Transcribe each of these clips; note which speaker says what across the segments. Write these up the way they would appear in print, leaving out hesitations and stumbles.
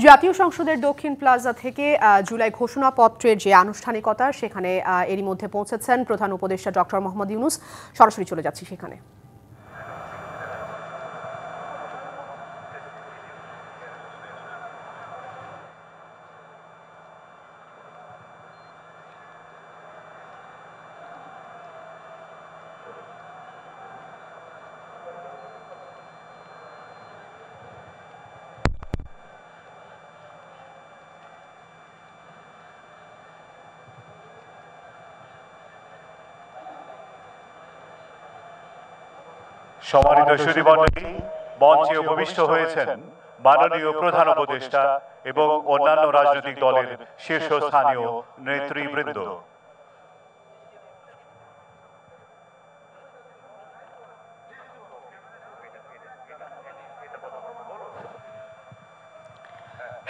Speaker 1: জাতীয় সংসদের দক্ষিণ প্লাজা থেকে জুলাই ঘোষণাপত্রের যে আনুষ্ঠানিকতা সেখানে এরই মধ্যে পৌঁছেছেন প্রধান উপদেষ্টা ডক্টর মোহাম্মদ ইউনূস। সরাসরি চলে যাচ্ছি সেখানে।
Speaker 2: সম্মানিত সুধীমণ্ডলী, মঞ্চে উপবিষ্ট হয়েছেন মাননীয় প্রধান উপদেষ্টা এবং অন্যান্য রাজনৈতিক দলের শীর্ষস্থানীয় নেতৃবৃন্দ।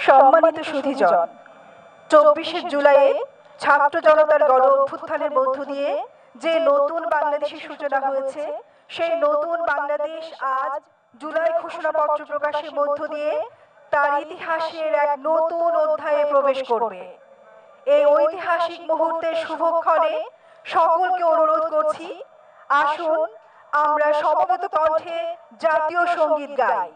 Speaker 3: সম্মানিত সুধীজন, 24শে জুলাইয়ে ছাত্র জনতার গণ অভ্যুত্থানের মধ্য দিয়ে যে নতুন বাংলাদেশের সূচনা হয়েছে, সেই নতুন বাংলাদেশ আজ জুলাই ঘোষণাপত্র প্রকাশের মধ্য দিয়ে তার ইতিহাসের এক নতুন অধ্যায়ে প্রবেশ করবে। এই ঐতিহাসিক মুহূর্তের শুভক্ষণে সকলকে অনুরোধ করছি, আসুন আমরা সমবেত কণ্ঠে জাতীয় সঙ্গীত গাই।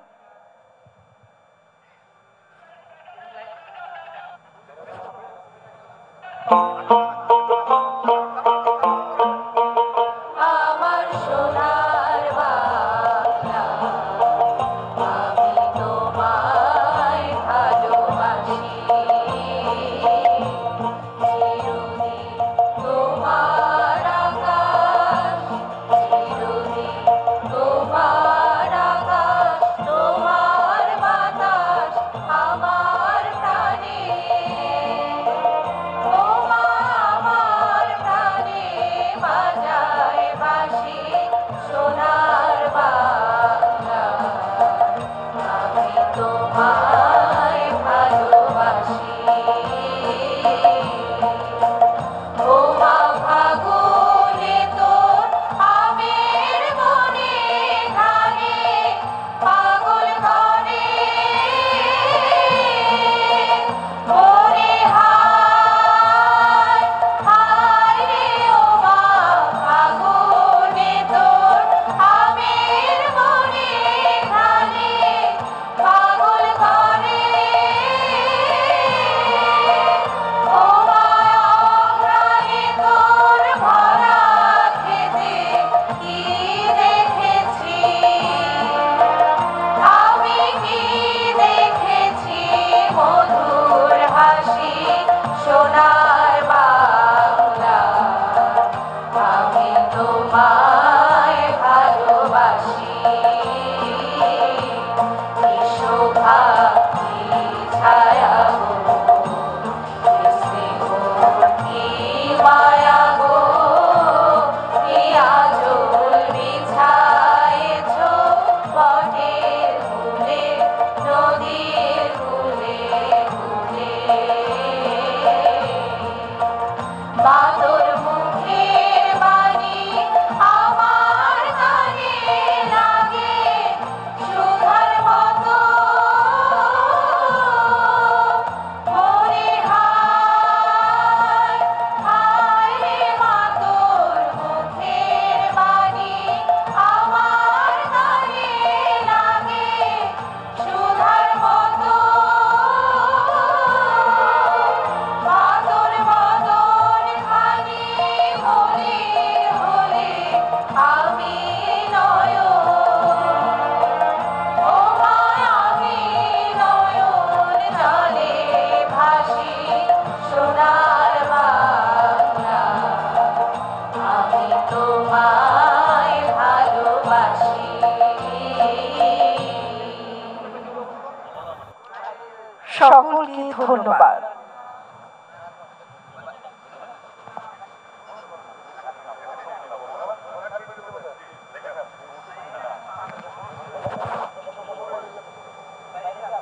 Speaker 3: সকলকে ধন্যবাদ।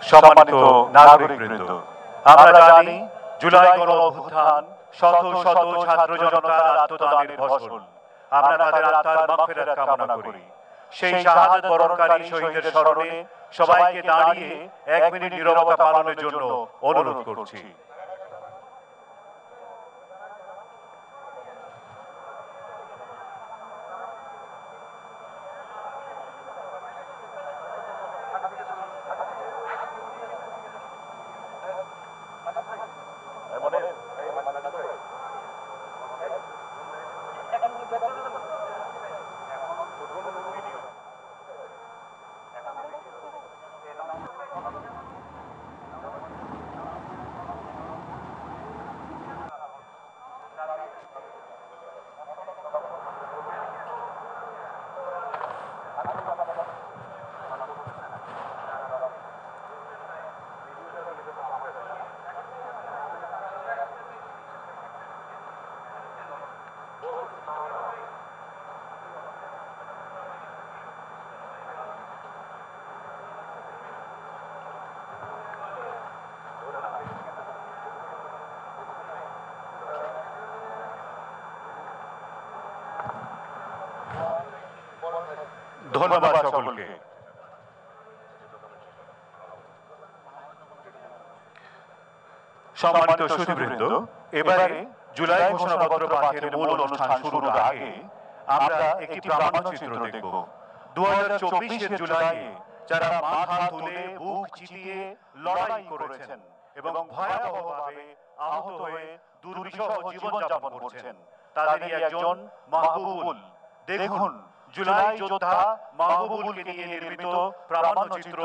Speaker 2: সম্মানিত নাগরিকবৃন্দ, আমরা জানি জুলাই গণ অভ্যুত্থান শত শত ছাত্র জনতার আত্মদানের ফসল। আমরা তাদের আত্মার মাগফিরাত কামনা করি। সেই শাহাদাত বরণকারী শহীদের স্মরণে সবাইকে দাঁড়িয়ে 1 মিনিট নীরবতা পালনের জন্য অনুরোধ করছি। ধন্যবাদ সকলকে। সম্মানিত সুধীবৃন্দ, এবারে জুলাই ঘোষণাপত্র পাঠের মূল অনুষ্ঠান শুরুর আগে আমরা একটি প্রামাণ্যচিত্র দেখব। 2024-এর জুলাইয়ে যারা মাথা তুলে বুক চিতিয়ে লড়াই করেছেন এবং ভয়াবহভাবে আহত হয়ে দুর্বিষহ জীবনযাপন করছেন, তাদেরই একজন মাহবুবুল। দেখুন জুলাই যোদ্ধা মাহবুবুলকে নিয়ে নির্মিত প্রামাণ্যচিত্র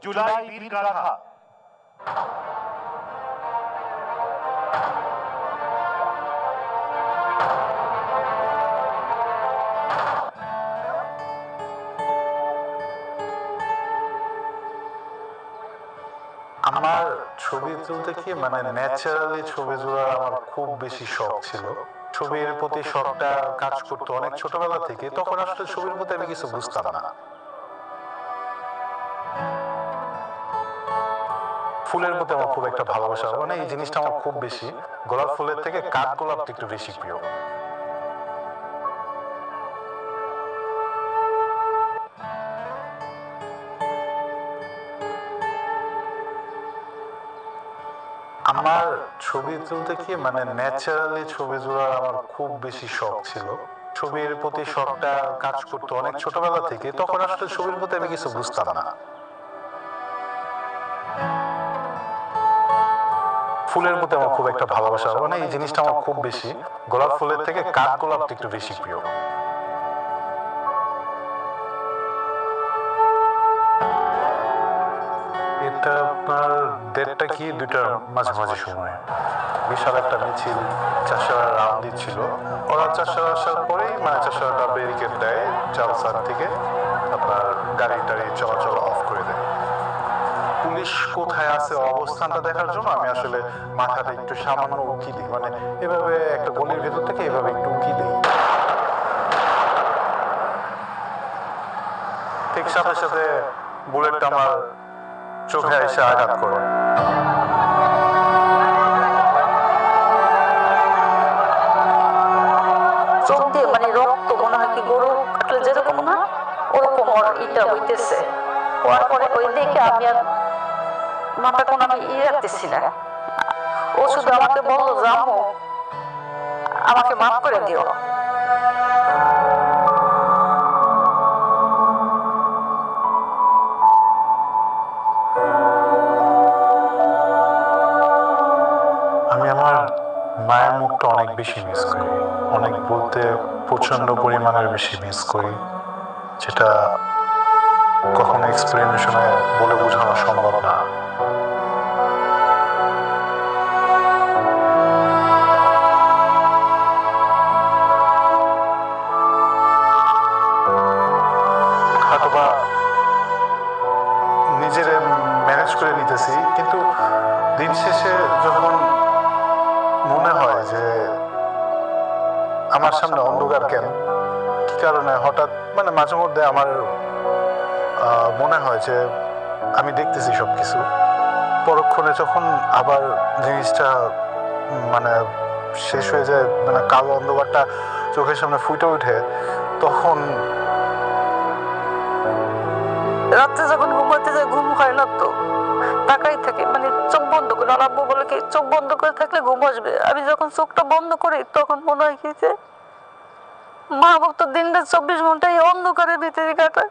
Speaker 2: জুলাই বীরগাথা।
Speaker 4: আমার ছবি তুলতে কি ন্যাচারালি ছবি তোলার আমার খুব বেশি শখ ছিল। ছবির প্রতি শখটা কাজ করতো অনেক ছোটবেলা থেকে। তখন আসলে ছবির প্রতি আমি কিছু বুঝতাম না। ফুলের প্রতি আমার খুব একটা ভালোবাসা, এই জিনিসটা আমার খুব বেশি। গোলাপ ফুলের থেকে কাঠ গোলাপটা একটু বেশি প্রিয়। আমার ছবি তুলতে কি ন্যাচারালি ছবি তোলার আমার খুব বেশি শখ ছিল। ছবির প্রতি শখটা কাজ করতো অনেক ছোটবেলা থেকে। তখন আসলে ছবির প্রতি আমি কিছু বুঝতাম না। ফুলের প্রতি আমার খুব একটা ভালোবাসা, এই জিনিসটা আমার খুব বেশি। গোলাপ ফুলের থেকে কাঠ গোলাপটা একটু বেশি প্রিয়। এটা আপনার 1:30টা কি 2টার মাঝামাঝি সময় বিশাল একটা মিছিল চাষারা রাউন্ড দিচ্ছিল। ওরা চাষারা আসার পরেই চাষারাটা ব্যারিকেড দেয় চালসার থেকে, আপনার গাড়ি টাড়ি চলাচল অফ করে দেয়। পুলিশ কোথায় আছে অবস্থানটা দেখার জন্য আমি আসলে মাথাটা একটু সামান্য উঁকি দিই, এভাবে একটা গলির ভেতর থেকে এভাবে একটু উঁকি দিই। ঠিক সাথে সাথে বুলেটটা আমার চোখে এসে আঘাত করে।
Speaker 5: চোখ দিয়ে রক্ত মনে হয় কি গরু কাটলে যেরকম না ওরকম ওর ইটা হইতেছে। হওয়ার পরে ওই দেখে আমি আর মাথা কোনো আমি রাখতেছি না। ও শুধু আমাকে বললো যে আম্মু আমাকে মাফ করে দিও।
Speaker 4: মায়ের মুখটা অনেক বেশি মিস করি, অনেক বলতে প্রচন্ড পরিমাণের বেশি মিস করি, যেটা কখনো এক্সপ্লেনেশনে বলে বোঝানো সম্ভব না। হয়তোবা নিজের ম্যানেজ করে নিতেছি, কিন্তু দিন শেষে যখন মনে হয় যে আমার সামনে অন্ধকার কেন, কি কারণে হঠাৎ মাঝে মধ্যে আমার মনে হয় যে আমি দেখতেছি সবকিছু, পরক্ষণে যখন আবার জিনিসটা শেষ হয়ে যায়, কালো অন্ধকারটা চোখের সামনে ফুটে ওঠে, তখন
Speaker 5: রাত্রে যখন ঘুমাতে যায় ঘুম হয় না, তো তাকাই থাকে, মানে চোখ বন্ধ করে। আর আব্বু বলে কি চোখ বন্ধ করে থাকলে ঘুম আসবে। আমি যখন চোখটা বন্ধ করি তখন মনে হয় কি যে মা বাবা তো দিনটা 24 ঘন্টা এই অন্ধকারের ভিতরে কাটায়।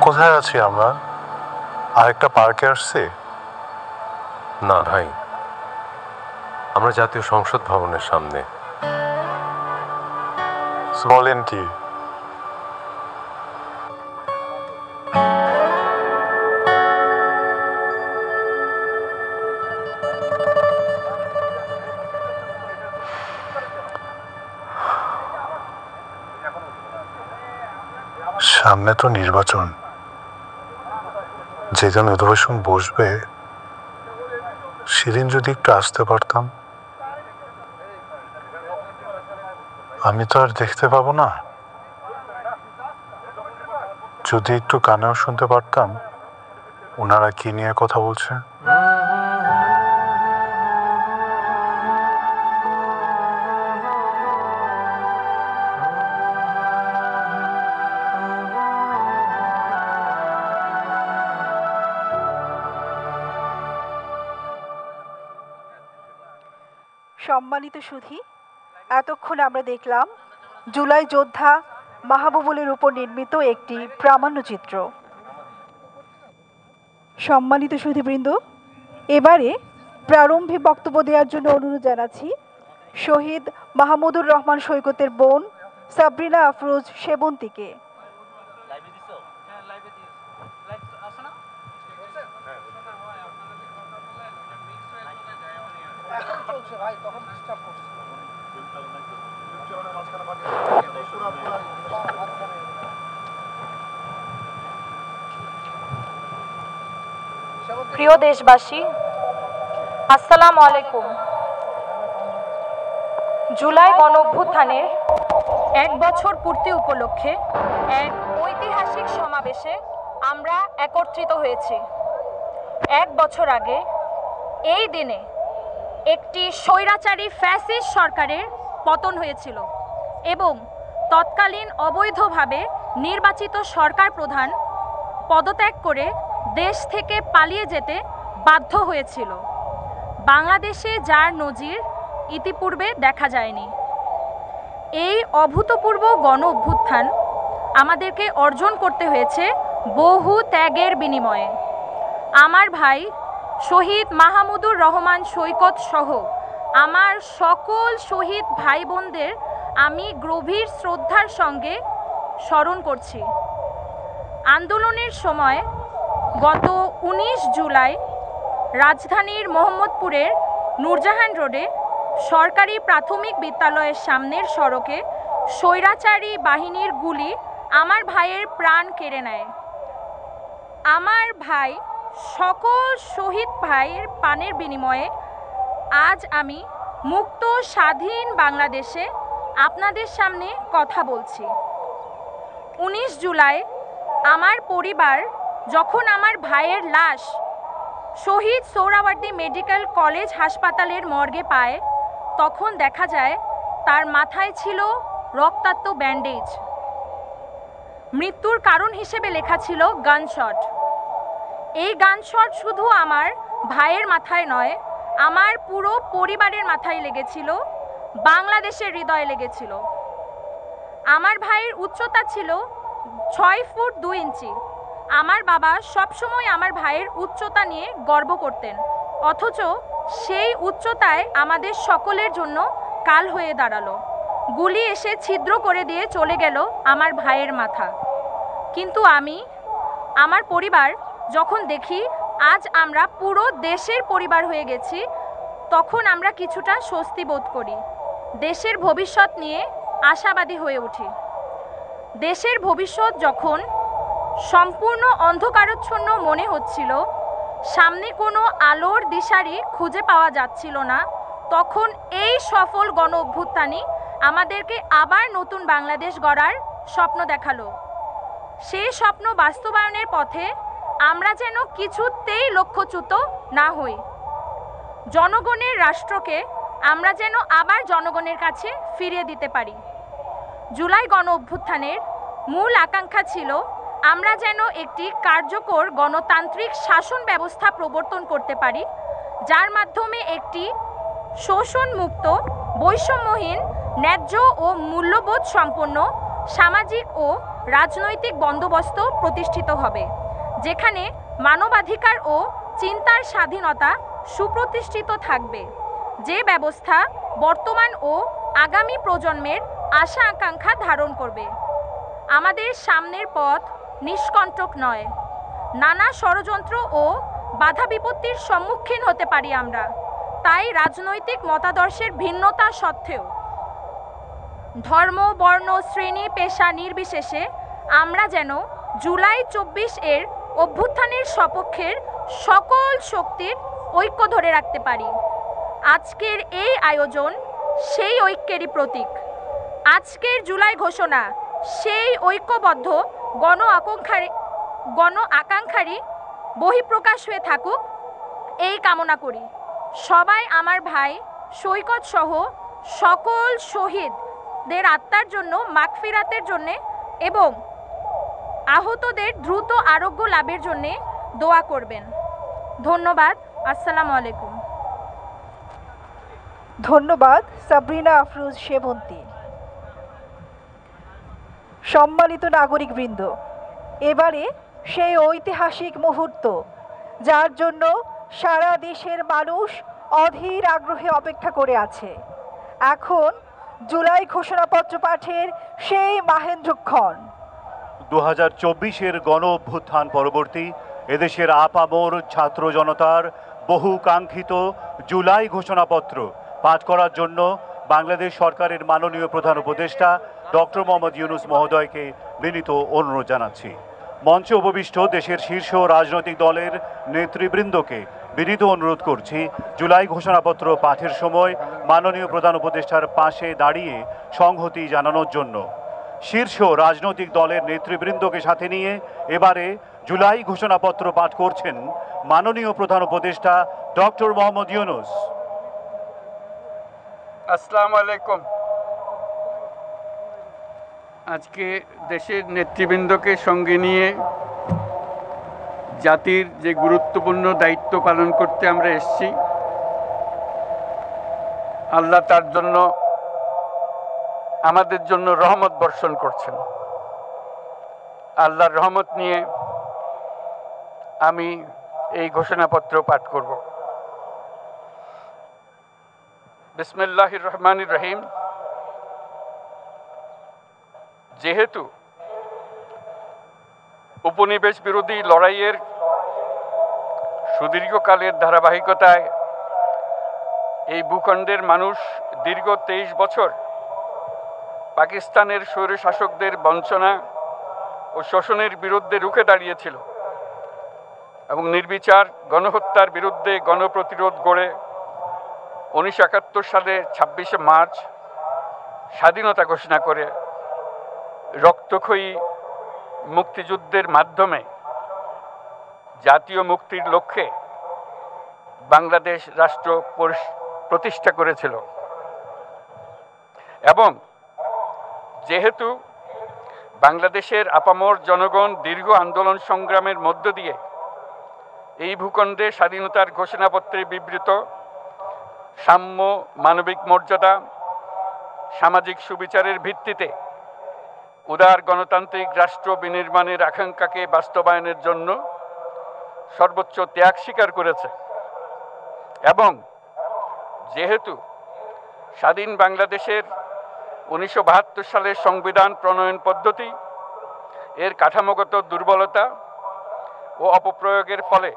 Speaker 4: কোথায় আছি আমরা? আরেকটা পার্কে আসছি?
Speaker 6: না ভাই, আমরা জাতীয় সংসদ ভবনের সামনে।
Speaker 4: বলেন কি? সামনে তো নির্বাচন, যেদিন অধিবেশন বসবে সেদিন যদি একটু আসতে পারতাম। আমি তো আর দেখতে পাবো না, যদি একটু কানেও শুনতে পারতাম ওনারা কি নিয়ে কথা বলছে।
Speaker 3: সম্মানিত সুধী, এতক্ষণ আমরা দেখলাম জুলাই যোদ্ধা মাহবুবুলের উপর নির্মিত একটি প্রামাণ্যচিত্র। সম্মানিত সুধীবৃন্দ, এবারে প্রারম্ভিক বক্তব্য দেওয়ার জন্য অনুরোধ জানাচ্ছি শহীদ মাহমুদুর রহমান সৈকতের বোন সাবরিনা আফরোজ সেবন্তীকে।
Speaker 7: প্রিয় দেশবাসী, আসসালামু আলাইকুম। জুলাই গণঅভ্যুত্থানের 1 বছর পূর্তি উপলক্ষে এক ঐতিহাসিক সমাবেশে আমরা একত্রিত হয়েছি। 1 বছর আগে এই দিনে একটি স্বৈরাচারী ফ্যাসিস্ট সরকারের পতন হয়েছিল এবং তৎকালীন অবৈধভাবে নির্বাচিত সরকার প্রধান পদত্যাগ করে দেশ থেকে পালিয়ে যেতে বাধ্য হয়েছিল। বাংলাদেশে যার নজির ইতিপূর্বে দেখা যায়নি। এই অভূতপূর্ব গণ অভ্যুত্থান আমাদেরকে অর্জন করতে হয়েছে বহু ত্যাগের বিনিময়ে। আমার ভাই শহীদ মাহমুদুর রহমান সৈকত সহ আমার সকল শহীদ ভাই বোনদের আমি গভীর শ্রদ্ধার সঙ্গে স্মরণ করছি। আন্দোলনের সময় গত 19 জুলাই রাজধানীর মোহাম্মদপুরের নূরজাহান রোডে সরকারি প্রাথমিক বিদ্যালয়ের সামনের সড়কে স্বৈরাচারী বাহিনীর গুলি আমার ভাইয়ের প্রাণ কেড়ে নেয়। আমার ভাই সকল শহীদ ভাইয়ের প্রাণের বিনিময়ে আজ আমি মুক্ত স্বাধীন বাংলাদেশে আপনাদের সামনে কথা বলছি। 19 জুলাই আমার পরিবার যখন আমার ভাইয়ের লাশ শহীদ সোহরাওয়ার্দী মেডিকেল কলেজ হাসপাতালের মর্গে পায়, তখন দেখা যায় তার মাথায় ছিল রক্তাক্ত ব্যান্ডেজ। মৃত্যুর কারণ হিসেবে লেখা ছিল গানশট। এই গানশট শুধু আমার ভাইয়ের মাথায় নয়, আমার পুরো পরিবারের মাথায় লেগেছিল, বাংলাদেশের হৃদয়ে লেগেছিল। আমার ভাইয়ের উচ্চতা ছিল 6 ফুট 2 ইঞ্চি। আমার বাবা সবসময় আমার ভাইয়ের উচ্চতা নিয়ে গর্ব করতেন, অথচ সেই উচ্চতায় আমাদের সকলের জন্য কাল হয়ে দাঁড়ালো। গুলি এসে ছিদ্র করে দিয়ে চলে গেল আমার ভাইয়ের মাথা। কিন্তু আমি, আমার পরিবার যখন দেখি আজ আমরা পুরো দেশের পরিবার হয়ে গেছি, তখন আমরা কিছুটা স্বস্তি বোধ করি। দেশের ভবিষ্যৎ নিয়ে আশাবাদী হয়ে উঠি। দেশের ভবিষ্যৎ যখন সম্পূর্ণ অন্ধকারাচ্ছন্ন মনে হচ্ছিল, সামনে কোনো আলোর দিশারি খুঁজে পাওয়া যাচ্ছিল না, তখন এই সফল গণ অভ্যুত্থানই আমাদেরকে আবার নতুন বাংলাদেশ গড়ার স্বপ্ন দেখালো। সেই স্বপ্ন বাস্তবায়নের পথে আমরা যেন কিছুতেই লক্ষ্যচ্যুত না হই। জনগণের রাষ্ট্রকে আমরা যেন আবার জনগণের কাছে ফিরিয়ে দিতে পারি। জুলাই গণ অভ্যুত্থানের মূল আকাঙ্ক্ষা ছিল আমরা যেন একটি কার্যকর গণতান্ত্রিক শাসন ব্যবস্থা প্রবর্তন করতে পারি, যার মাধ্যমে একটি শোষণমুক্ত, বৈষম্যহীন, ন্যায্য ও মূল্যবোধ সম্পন্ন সামাজিক ও রাজনৈতিক বন্দোবস্ত প্রতিষ্ঠিত হবে, যেখানে মানবাধিকার ও চিন্তার স্বাধীনতা সুপ্রতিষ্ঠিত থাকবে, যে ব্যবস্থা বর্তমান ও আগামী প্রজন্মের আশা আকাঙ্ক্ষা ধারণ করবে। আমাদের সামনের পথ নিষ্কণ্টক নয়। নানা ষড়যন্ত্র ও বাধা বিপত্তির সম্মুখীন হতে পারি আমরা। তাই রাজনৈতিক মতাদর্শের ভিন্নতা সত্ত্বেও, ধর্ম, বর্ণ, শ্রেণী, পেশা নির্বিশেষে আমরা যেন জুলাই ২৪ এর অভ্যুত্থানের সপক্ষের সকল শক্তির ঐক্য ধরে রাখতে পারি। আজকের এই আয়োজন সেই ঐক্যেরই প্রতীক। আজকের জুলাই ঘোষণা সেই ঐক্যবদ্ধ গণ আকাঙ্ক্ষারই বহিঃপ্রকাশ হয়ে থাকুক, এই কামনা করি। সবাই আমার ভাই সৈকত সহ সকল শহীদদের আত্মার জন্য মাগফিরাতের জন্যে এবং আহতদের দ্রুত আরোগ্য লাভের জন্যে দোয়া করবেন। ধন্যবাদ। আসসালামু আলাইকুম।
Speaker 3: ধন্যবাদ সাবরিনা আফরোজ সেবন্তী। সম্মানিত নাগরিকবৃন্দ, এবারে সেই ঐতিহাসিক মুহূর্ত যার জন্য সারা দেশের মানুষ অধীর আগ্রহে অপেক্ষা করে আছে। এখন জুলাই ঘোষণাপত্র পাঠের সেই মাহেন্দ্রক্ষণ।
Speaker 2: 2024-এর গণ অভ্যুত্থান পরবর্তী এদেশের আপামর ছাত্র জনতার বহু কাঙ্ক্ষিত জুলাই ঘোষণাপত্র পাঠ করার জন্য বাংলাদেশ সরকারের মাননীয় প্রধান উপদেষ্টা ডক্টর মোহাম্মদ ইউনূস মহোদয়কে বিনীত অনুরোধ জানাচ্ছি। মঞ্চে উপবিষ্ট দেশের শীর্ষ রাজনৈতিক দলের নেতৃবৃন্দকে বিনীত অনুরোধ করছি জুলাই ঘোষণাপত্র পাঠের সময় মাননীয় প্রধান উপদেষ্টার পাশে দাঁড়িয়ে সংহতি জানানোর জন্য। শীর্ষ রাজনৈতিক দলের নেতৃবৃন্দকে সাথে নিয়ে এবারে জুলাই ঘোষণাপত্র পাঠ করছেন মাননীয় প্রধান উপদেষ্টা ডক্টর মোহাম্মদ ইউনূস।
Speaker 8: আসসালামু আলাইকুম। আজকে দেশের নেতৃবৃন্দকে সঙ্গে নিয়ে জাতির যে গুরুত্বপূর্ণ দায়িত্ব পালন করতে আমরা এসেছি, আল্লাহ তার জন্য আমাদের জন্য রহমত বর্ষণ করছেন। আল্লাহর রহমত নিয়ে আমি এই ঘোষণাপত্র পাঠ করব। বিসমিল্লাহির রহমানির রহিম। যেহেতু উপনিবেশ বিরোধী লড়াইয়ের সুদীর্ঘকালের ধারাবাহিকতায় এই ভূখণ্ডের মানুষ দীর্ঘ 23 বছর পাকিস্তানের স্বৈরশাসকদের বঞ্চনা ও শোষণের বিরুদ্ধে রুখে দাঁড়িয়েছিল এবং নির্বিচার গণহত্যার বিরুদ্ধে গণপ্রতিরোধ গড়ে 1971 সালে 26শে মার্চ স্বাধীনতা ঘোষণা করে রক্তক্ষয়ী মুক্তিযুদ্ধের মাধ্যমে জাতীয় মুক্তির লক্ষ্যে বাংলাদেশ রাষ্ট্র প্রতিষ্ঠা করেছিল। এবং যেহেতু বাংলাদেশের আপামর জনগণ দীর্ঘ আন্দোলন সংগ্রামের মধ্য দিয়ে এই ভূখণ্ডে স্বাধীনতার ঘোষণাপত্রে বিবৃত সাম্য, মানবিক মর্যাদা, সামাজিক সুবিচারের ভিত্তিতে উদার গণতান্ত্রিক রাষ্ট্র বিনির্মাণের আকাঙ্ক্ষাকে বাস্তবায়নের জন্য সর্বোচ্চ ত্যাগ স্বীকার করেছে। এবং যেহেতু স্বাধীন বাংলাদেশের 1972 সালের সংবিধান প্রণয়ন পদ্ধতি এর কাঠামোগত দুর্বলতা ও অপপ্রয়োগের ফলে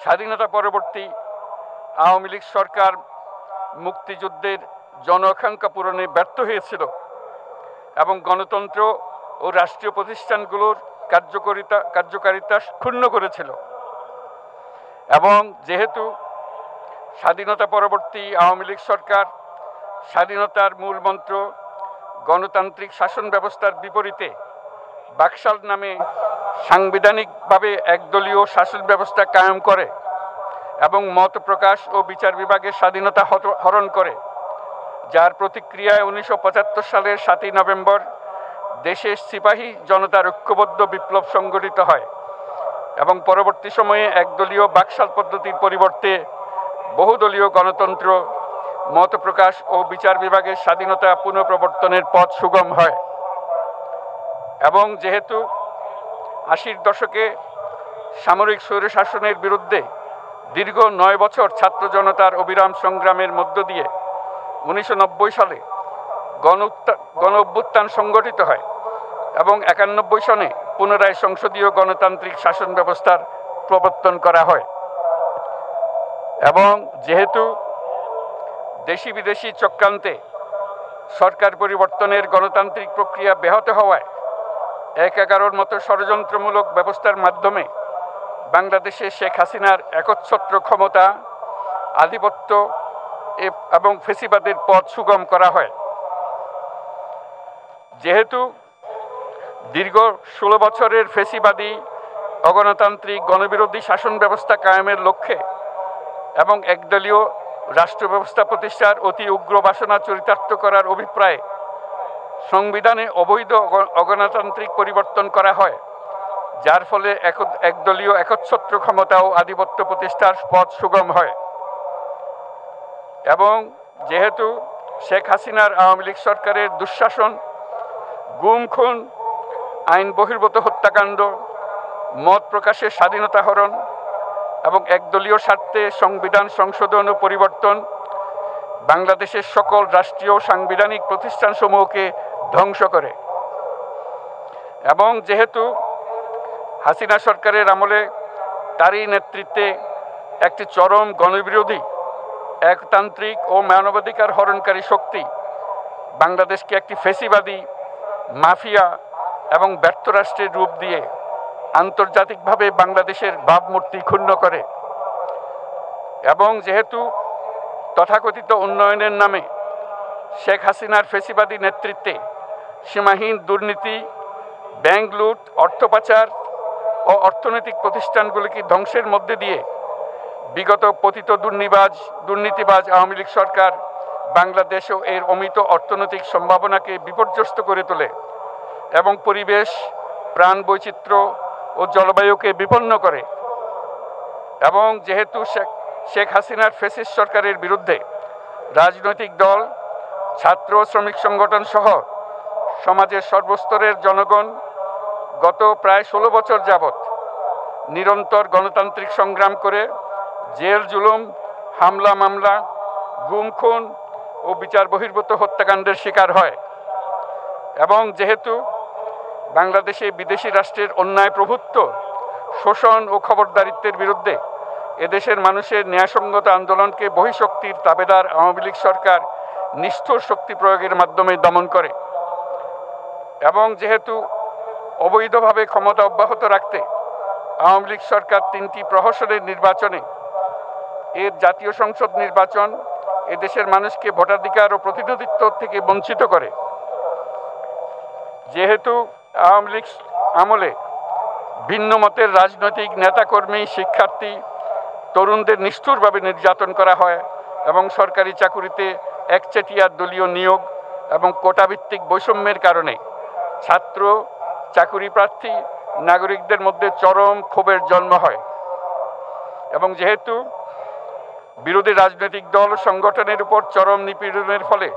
Speaker 8: স্বাধীনতা পরবর্তী আওয়ামী লীগ সরকার মুক্তিযুদ্ধের জন আকাঙ্ক্ষা পূরণে ব্যর্থ হয়েছিল এবং গণতন্ত্র ও রাষ্ট্রীয় প্রতিষ্ঠানগুলোর কার্যকারিতা ক্ষুণ্ণ করেছিল। এবং যেহেতু স্বাধীনতা পরবর্তী আওয়ামী লীগ সরকার স্বাধীনতার মূল মন্ত্র গণতান্ত্রিক শাসন ব্যবস্থার বিপরীতে বাকশাল নামে সাংবিধানিকভাবে একদলীয় শাসন ব্যবস্থা কায়েম করে এবং মত প্রকাশ ও বিচার বিভাগের স্বাধীনতা হরণ করে, যার প্রতিক্রিয়ায় 1975 সালের 7ই নভেম্বর দেশের সিপাহী জনতার ঐক্যবদ্ধ বিপ্লব সংগঠিত হয় এবং পরবর্তী সময়ে একদলীয় বাকশাল পদ্ধতির পরিবর্তে বহুদলীয় গণতন্ত্র, মত প্রকাশ ও বিচার বিভাগের স্বাধীনতা পুনঃপ্রবর্তনের পথ সুগম হয়। এবং যেহেতু 80-র দশকে সামরিক স্বৈরশাসনের বিরুদ্ধে দীর্ঘ 9 বছর ছাত্র জনতার অবিরাম সংগ্রামের মধ্য দিয়ে 1990 সালে গণ অভ্যুত্থান সংগঠিত হয় এবং 91 সনে পুনরায় সংসদীয় গণতান্ত্রিক শাসন ব্যবস্থার প্রবর্তন করা হয়। এবং যেহেতু দেশি বিদেশি চক্রান্তে সরকার পরিবর্তনের গণতান্ত্রিক প্রক্রিয়া ব্যাহত হওয়ায় 1/11-র মতো ষড়যন্ত্রমূলক ব্যবস্থার মাধ্যমে বাংলাদেশে শেখ হাসিনার একচ্ছত্র ক্ষমতা, আধিপত্য এবং ফেসিবাদের পথ সুগম করা হয়। যেহেতু দীর্ঘ 16 বছরের ফেসিবাদী অগণতান্ত্রিক গণবিরোধী শাসন ব্যবস্থা কায়েমের লক্ষ্যে এবং একদলীয় রাষ্ট্র ব্যবস্থা প্রতিষ্ঠার অতি উগ্র বাসনা চরিতার্থ করার অভিপ্রায়ে সংবিধানে অবৈধ অগণতান্ত্রিক পরিবর্তন করা হয়, যার ফলে একদলীয় একচ্ছত্র ক্ষমতা ও আধিপত্য প্রতিষ্ঠার পথ সুগম হয়। এবং যেহেতু শেখ হাসিনার আওয়ামী লীগ সরকারের দুঃশাসন, গুম খুন, আইন বহির্ভূত হত্যাকাণ্ড, মত প্রকাশের স্বাধীনতা হরণ এবং একদলীয় স্বার্থে সংবিধান সংশোধন ও পরিবর্তন বাংলাদেশের সকল রাষ্ট্রীয় সাংবিধানিক প্রতিষ্ঠানসমূহকে ধ্বংস করে। এবং যেহেতু হাসিনা সরকারের আমলে তারই নেতৃত্বে একটি চরম গণবিরোধী, একতান্ত্রিক ও মানবাধিকার হরণকারী শক্তি বাংলাদেশকে একটি ফেসিবাদী, মাফিয়া এবং ব্যর্থ রাষ্ট্রের রূপ দিয়ে আন্তর্জাতিকভাবে বাংলাদেশের ভাবমূর্তি ক্ষুণ্ণ করে। এবং যেহেতু তথাকথিত উন্নয়নের নামে শেখ হাসিনার ফেসিবাদী নেতৃত্বে সীমাহীন দুর্নীতি, ব্যাংক লুট, অর্থ পাচার ও অর্থনৈতিক প্রতিষ্ঠানগুলিকে ধ্বংসের মধ্যে দিয়ে বিগত পতিত দুর্নীতিবাজ আওয়ামী লীগ সরকার বাংলাদেশ ও এর অমিত অর্থনৈতিক সম্ভাবনাকে বিপর্যস্ত করে তোলে এবং পরিবেশ, প্রাণ বৈচিত্র্য ও জলবায়ুকে বিপন্ন করে। এবং যেহেতু শেখ হাসিনার ফ্যাসিস্ট সরকারের বিরুদ্ধে রাজনৈতিক দল, ছাত্র শ্রমিক সংগঠন সহ সমাজের সর্বস্তরের জনগণ গত প্রায় 16 বছর যাবৎ নিরন্তর গণতান্ত্রিক সংগ্রাম করে জেল জুলুম, হামলা মামলা, গুম খুন ও বিচার বহির্ভূত হত্যাকাণ্ডের শিকার হয়। এবং যেহেতু বাংলাদেশে বিদেশি রাষ্ট্রের অন্যায় প্রভুত্ব, শোষণ ও খবরদারিত্বের বিরুদ্ধে এদেশের মানুষের ন্যায়সঙ্গত আন্দোলনকে বহিঃশক্তির তাবেদার আওয়ামী লীগ সরকার নিষ্ঠুর শক্তি প্রয়োগের মাধ্যমে দমন করে। এবং যেহেতু অবৈধভাবে ক্ষমতা অব্যাহত রাখতে আওয়ামী লীগ সরকার 3টি প্রহসনের নির্বাচনে এর জাতীয় সংসদ নির্বাচন এদেশের মানুষকে ভোটাধিকার ও প্রতিনিধিত্ব থেকে বঞ্চিত করে। যেহেতু আওয়ামী লীগ আমলে ভিন্ন মতের রাজনৈতিক নেতাকর্মী, শিক্ষার্থী, তরুণদের নিষ্ঠুরভাবে নির্যাতন করা হয় এবং সরকারি চাকুরিতে একচেটিয়া দলীয় নিয়োগ এবং কোটাভিত্তিক বৈষম্যের কারণে ছাত্র, চাকুরি প্রার্থী, নাগরিকদের মধ্যে চরম ক্ষোভের জন্ম হয়। এবং যেহেতু বিরোধী রাজনৈতিক দল সংগঠনের উপর চরম নিপীড়নের ফলে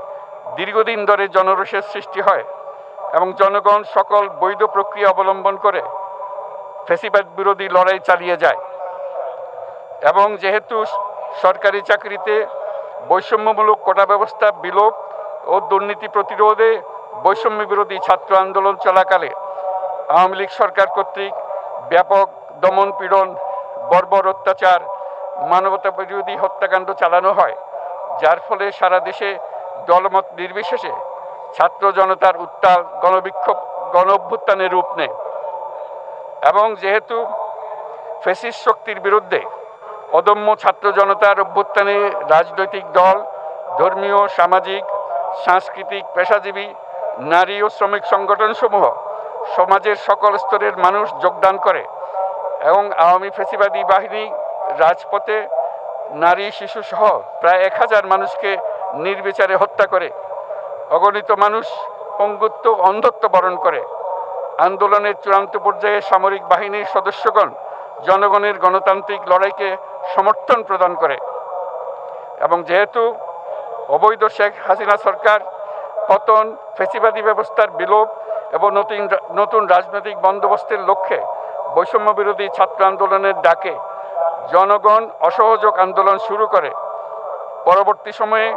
Speaker 8: দীর্ঘদিন ধরে জনরোষের সৃষ্টি হয় এবং জনগণ সকল বৈধ প্রক্রিয়া অবলম্বন করে ফ্যাসিবাদ বিরোধী লড়াই চালিয়ে যায়। এবং যেহেতু সরকারি চাকরিতে বৈষম্যমূলক কোটা ব্যবস্থা বিলোপ ও দুর্নীতি প্রতিরোধে বৈষম্য বিরোধী ছাত্র আন্দোলন চলাকালে আওয়ামী লীগ সরকার কর্তৃক ব্যাপক দমন পীড়ন, বর্বর অত্যাচার, মানবতা বিরোধী হত্যাকাণ্ড চালানো হয়, যার ফলে সারা দেশে দলমত নির্বিশেষে ছাত্র জনতার উত্তাল গণবিক্ষোভ গণ অভ্যুত্থানের রূপ নেয়। এবং যেহেতু ফ্যাসিস্ট শক্তির বিরুদ্ধে অদম্য ছাত্র জনতার অভ্যুত্থানে রাজনৈতিক দল, ধর্মীয়, সামাজিক, সাংস্কৃতিক, পেশাজীবী, নারী ও শ্রমিক সংগঠনসমূহ সমাজের সকল স্তরের মানুষ যোগদান করে এবং আওয়ামী ফ্যাসিবাদী বাহিনী রাজপথে নারী, শিশু সহ প্রায় 1000 মানুষকে নির্বিচারে হত্যা করে, অগণিত মানুষ পঙ্গুত্ব, অন্ধত্ব বরণ করে। আন্দোলনের চূড়ান্ত পর্যায়ে সামরিক বাহিনীর সদস্যগণ জনগণের গণতান্ত্রিক লড়াইকে সমর্থন প্রদান করে এবং যেহেতু অবৈধ শেখ হাসিনা সরকার পতন, ফ্যাসিবাদী ব্যবস্থার বিলোপ এবং নতুন রাজনৈতিক বন্দোবস্তের লক্ষ্যে বৈষম্য বিরোধী ছাত্র আন্দোলনের ডাকে জনগণ অসহযোগ আন্দোলন শুরু করে, পরবর্তী সময়ে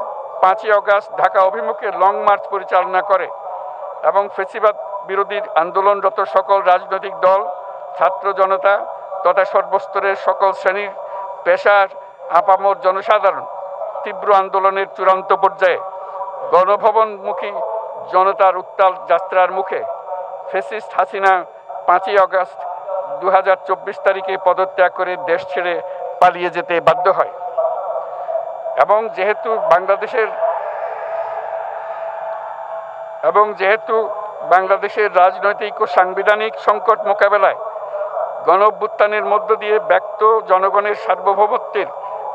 Speaker 8: 5ই আগস্ট ঢাকা অভিমুখে লং মার্চ পরিচালনা করে এবং ফ্যাসিবাদ বিরোধী আন্দোলনরত সকল রাজনৈতিক দল, ছাত্র জনতা তথা সর্বস্তরের সকল শ্রেণীর, পেশার, আপামর জনসাধারণ তীব্র আন্দোলনের চূড়ান্ত পর্যায়ে গণভবনমুখী জনতার উত্তাল যাত্রার মুখে ফ্যাসিস্ট হাসিনা 5ই আগস্ট 2024 তারিখে পদত্যাগ করে দেশ ছেড়ে পালিয়ে যেতে বাধ্য হয় এবং যেহেতু বাংলাদেশের রাজনৈতিক ও সাংবিধানিক সংকট মোকাবেলায় গণঅভ্যুত্থানের মধ্য দিয়ে ব্যক্ত জনগণের সার্বভৌমত্বের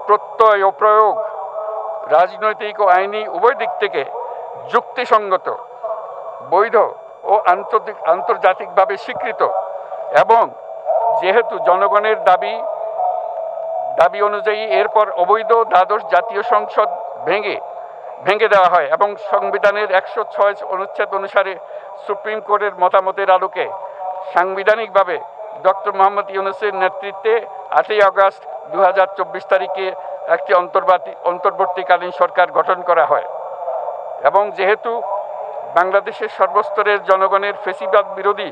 Speaker 8: প্রত্যয় ও প্রয়োগ রাজনৈতিক ও আইনি উভয় দিক থেকে যুক্তিসঙ্গত, বৈধ ও আন্তর্জাতিকভাবে স্বীকৃত এবং যেহেতু জনগণের দাবি অনুযায়ী এরপর অবৈধ দ্বাদশ জাতীয় সংসদ ভেঙে দেওয়া হয় এবং সংবিধানের 106 অনুচ্ছেদ অনুসারে সুপ্রিম কোর্টের মতামতের আলোকে সাংবিধানিকভাবে ডক্টর মোহাম্মদ ইউনূসের নেতৃত্বে 8ই আগস্ট 2024 তারিখে একটি অন্তর্বর্তীকালীন সরকার গঠন করা হয় এবং যেহেতু বাংলাদেশের সর্বস্তরের জনগণের ফ্যাসিবাদ বিরোধী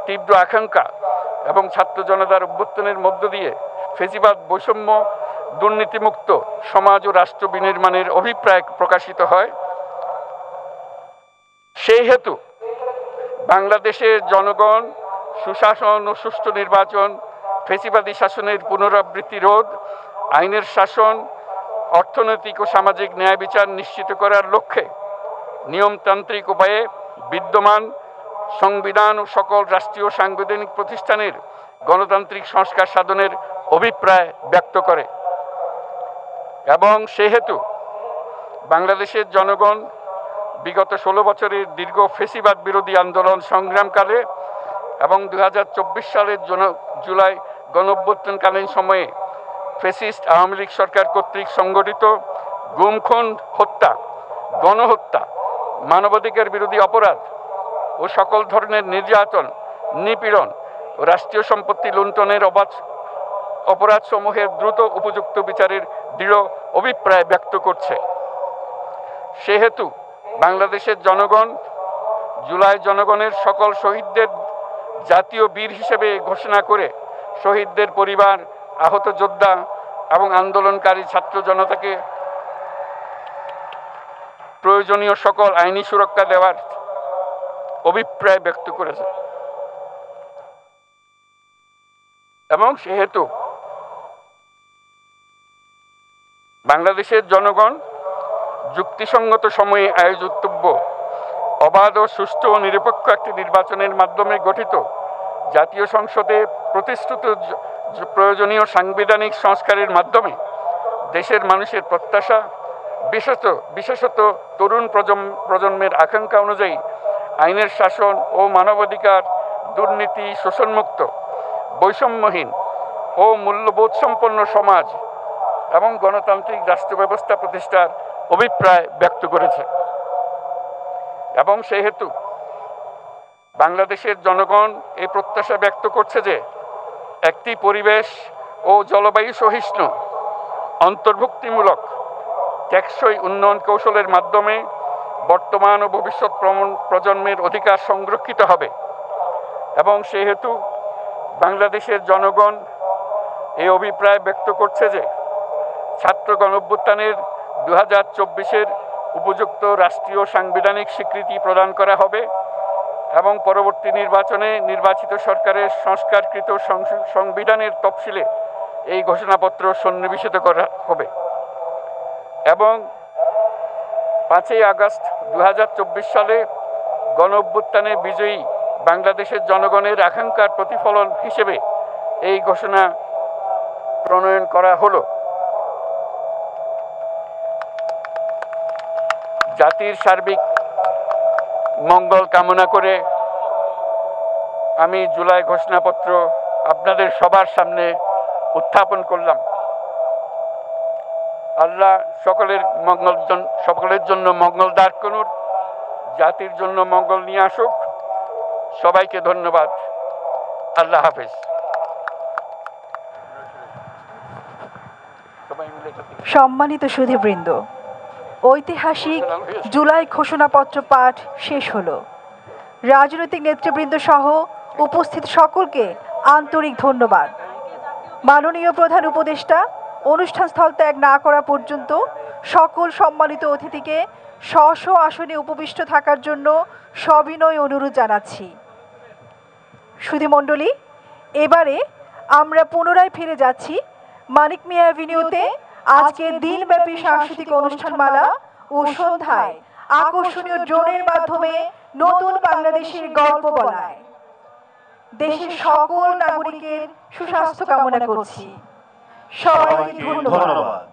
Speaker 8: তীব্র আকাঙ্ক্ষা এবং ছাত্র জনতার অভ্যুত্থানের মধ্য দিয়ে ফ্যাসিবাদ, বৈষম্য, দুর্নীতিমুক্ত সমাজ ও রাষ্ট্র বিনির্মাণের অভিপ্রায় প্রকাশিত হয়, সেই হেতু বাংলাদেশের জনগণ সুশাসন ও সুষ্ঠু নির্বাচন, ফ্যাসিবাদী শাসনের পুনরাবৃত্তি রোধ, আইনের শাসন, অর্থনৈতিক ও সামাজিক ন্যায় বিচার নিশ্চিত করার লক্ষ্যে নিয়মতান্ত্রিক উপায়ে বিদ্যমান সংবিধান ও সকল রাষ্ট্রীয় সাংবিধানিক প্রতিষ্ঠানের গণতান্ত্রিক সংস্কার সাধনের অভিপ্রায় ব্যক্ত করে এবং সেহেতু বাংলাদেশের জনগণ বিগত 16 বছরের দীর্ঘ ফ্যাসিবাদ বিরোধী আন্দোলন সংগ্রামকালে এবং 2024 সালের জুলাই গণঅভ্যুত্থানকালীন সময়ে ফ্যাসিস্ট আওয়ামী লীগ সরকার কর্তৃক সংগঠিত গুম, খুন, হত্যা, গণহত্যা, মানবাধিকার বিরোধী অপরাধ ও সকল ধরনের নির্যাতন, নিপীড়ন ও রাষ্ট্রীয় সম্পত্তি লুণ্ঠনের অপরাধসমূহের দ্রুত উপযুক্ত বিচারের দৃঢ় অভিপ্রায় ব্যক্ত করছে। সেহেতু বাংলাদেশের জনগণ জুলাই জনগণের সকল শহীদদের জাতীয় বীর হিসেবে ঘোষণা করে শহীদদের পরিবার, আহত যোদ্ধা এবং আন্দোলনকারী ছাত্র জনতাকে প্রয়োজনীয় সকল আইনি সুরক্ষা দেওয়ার অভিপ্রায় ব্যক্ত করেছে এবং সেহেতু বাংলাদেশের জনগণ যুক্তিসঙ্গত সময়ে আয়োজিতব্য অবাধ ও সুষ্ঠু ও নিরপেক্ষ একটি নির্বাচনের মাধ্যমে গঠিত জাতীয় সংসদে প্রতিশ্রুত প্রয়োজনীয় সাংবিধানিক সংস্কারের মাধ্যমে দেশের মানুষের প্রত্যাশা, বিশেষত তরুণ প্রজন্মের আকাঙ্ক্ষা অনুযায়ী আইনের শাসন ও মানবাধিকার, দুর্নীতি, শোষণমুক্ত, বৈষম্যহীন ও মূল্যবোধ সম্পন্ন সমাজ এবং গণতান্ত্রিক রাষ্ট্র ব্যবস্থা প্রতিষ্ঠার অভিপ্রায় ব্যক্ত করেছে এবং সেহেতু বাংলাদেশের জনগণ এই প্রত্যাশা ব্যক্ত করছে যে একটি পরিবেশ ও জলবায়ু সহিষ্ণু, অন্তর্ভুক্তিমূলক, টেকসই উন্নয়ন কৌশলের মাধ্যমে বর্তমান ও ভবিষ্যৎ প্রজন্মের অধিকার সংরক্ষিত হবে এবং সেহেতু বাংলাদেশের জনগণ এই অভিপ্রায় ব্যক্ত করছে যে ছাত্র গণঅভ্যুত্থানের 2024-এর উপযুক্ত রাষ্ট্রীয় সাংবিধানিক স্বীকৃতি প্রদান করা হবে এবং পরবর্তী নির্বাচনে নির্বাচিত সরকারের সংস্কারকৃত সংবিধানের তফসিলে এই ঘোষণাপত্র সন্নিবেশিত করা হবে এবং 5ই আগস্ট 2024 সালে গণ অভ্যুত্থানে বিজয়ী বাংলাদেশের জনগণের আকাঙ্ক্ষার প্রতিফলন হিসেবে এই ঘোষণা প্রণয়ন করা হলো। জাতির সার্বিক মঙ্গল কামনা করে আমি জুলাই ঘোষণাপত্র আপনাদের সবার সামনে উত্থাপন করলাম। আল্লাহ সকলের জন্য মঙ্গল দান করুন, জাতির জন্য মঙ্গল নিয়ে আসুক। সবাইকে ধন্যবাদ। আল্লাহ হাফেজ।
Speaker 3: সম্মানিত সুধীবৃন্দ, ঐতিহাসিক জুলাই ঘোষণাপত্র পাঠ শেষ হলো। রাজনৈতিক নেতৃবৃন্দ সহ উপস্থিত সকলকে আন্তরিক ধন্যবাদ। মাননীয় প্রধান উপদেষ্টা অনুষ্ঠান স্থল ত্যাগ না করা পর্যন্ত সকল সম্মানিত অতিথিকে স্ব আসনে উপবিষ্ট থাকার জন্য সবিনয় অনুরোধ জানাচ্ছি। সুধীমণ্ডলী, এবারে আমরা পুনরায় ফিরে যাচ্ছি মানিক মিয়া অ্যাভিনিউতে আজকের দিনব্যাপী সাংস্কৃতিক অনুষ্ঠানমালা ও সন্ধ্যায় আকর্ষণীয় ড্রোনের মাধ্যমে নতুন বাংলাদেশের গল্প বলায়। দেশের সকল নাগরিকের সুস্বাস্থ্য কামনা করছি। সবাইকে ধন্যবাদ।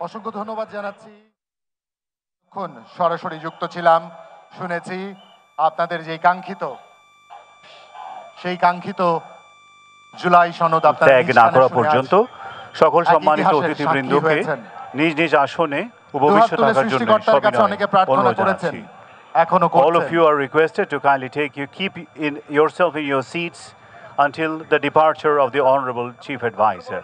Speaker 9: অসংখ্য ধন্যবাদ জানাচ্ছি। এখন সরাসরি যুক্ত ছিলাম, শুনেছি আপনাদের যে কাঙ্ক্ষিত জুলাই সনদ
Speaker 2: ত্যাগ না করা পর্যন্ত সকল সম্মানিত অতিথিবৃন্দকে নিজ নিজ আসনে উপবিষ্ট থাকার জন্য অনুরোধ জানাচ্ছি। All of you are requested to kindly keep yourself in your seats until the departure of the Honorable Chief Advisor.